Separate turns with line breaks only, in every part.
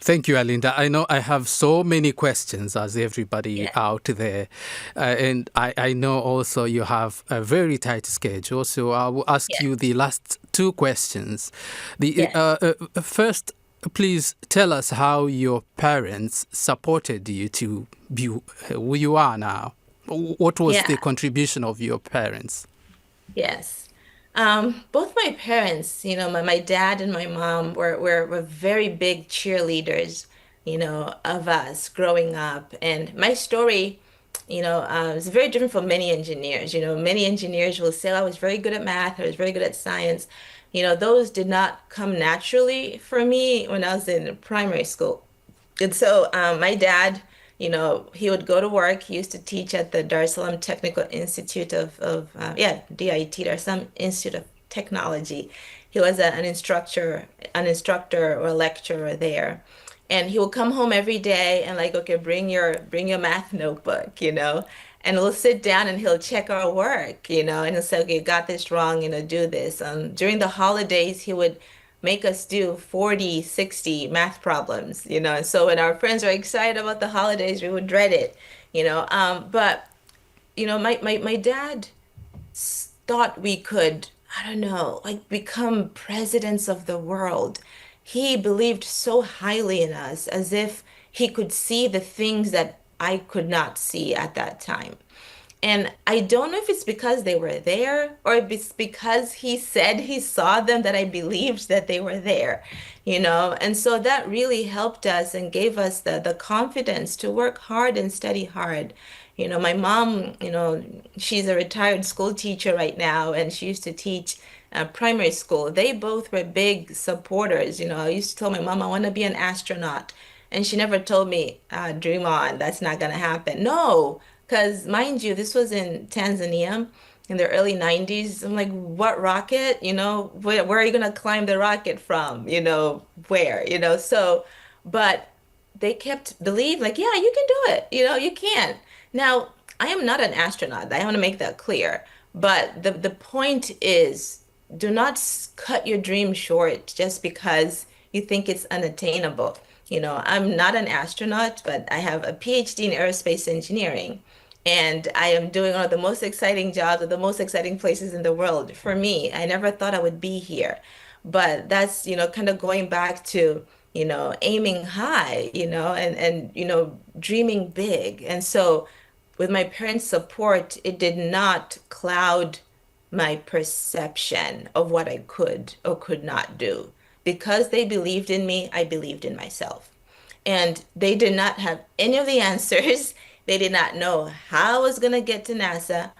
Thank you, Alinda. I know I have so many questions as everybody
Yeah,
out there. And I know also you have a very tight schedule. So I will ask
yeah,
you the last two questions. The
yeah,
first, please tell us how your parents supported you to be who you are now. What was
yeah,
the contribution of your parents?
yes. Both my parents, my dad and my mom were very big cheerleaders, of us growing up. And my story, is very different from many engineers. Many engineers will say, "Oh, I was very good at math, I was very good at science." Those did not come naturally for me when I was in primary school. And so my dad, he would go to work. He used to teach at the Dar es Salaam Technical Institute yeah, DIT, Dar es Salaam Institute of Technology. He was an instructor or a lecturer there. And he would come home every day and like, okay, bring your math notebook, and we'll sit down and he'll check our work, and he'll say, okay, you got this wrong, do this. During the holidays, he would make us do 40, 60 math problems, And so when our friends are excited about the holidays, we would dread it, But, my dad thought we could, I don't know, like become presidents of the world. He believed so highly in us as if he could see the things that I could not see at that time. And I don't know if it's because they were there or if it's because he said he saw them that I believed that they were there. And so that really helped us and gave us the confidence to work hard and study hard. My mom, she's a retired school teacher right now, and she used to teach primary school. They both were big supporters. I used to tell my mom I want to be an astronaut. And she never told me, dream on, that's not gonna happen. No, because mind you, this was in Tanzania in the early 90s. I'm like, what rocket? Where are you gonna climb the rocket from? Where? So, but they kept believe like, yeah, you can do it. You can. Now, I am not an astronaut. I want to make that clear. But the point is, do not cut your dream short just because you think it's unattainable. I'm not an astronaut, but I have a PhD in aerospace engineering. And I am doing one of the most exciting jobs at the most exciting places in the world. For me, I never thought I would be here. But that's, kind of going back to, aiming high, and dreaming big. And so with my parents' support, it did not cloud my perception of what I could or could not do. Because they believed in me, I believed in myself. And they did not have any of the answers. They did not know how I was going to get to NASA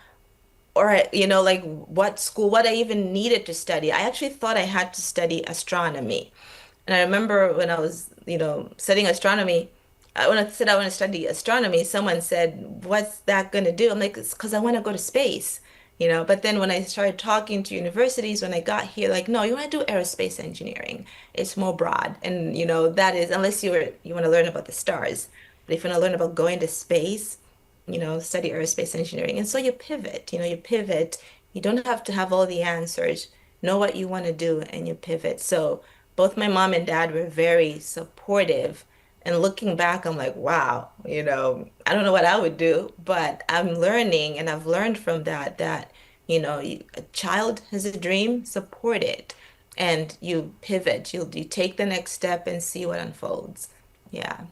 or, like what school, what I even needed to study. I actually thought I had to study astronomy. And I remember when I was, studying astronomy, when I said I want to study astronomy, someone said, "What's that going to do?" I'm like, "It's because I want to go to space." But then when I started talking to universities, when I got here, like, no, you want to do aerospace engineering. It's more broad. And, that is, unless you want to learn about the stars. But if you want to learn about going to space, study aerospace engineering. And so you pivot. You don't have to have all the answers. Know what you want to do and you pivot. So both my mom and dad were very supportive. And looking back, I'm like, wow, I don't know what I would do, but I'm learning and I've learned from that, a child has a dream, support it. And you pivot, you take the next step and see what unfolds. Yeah.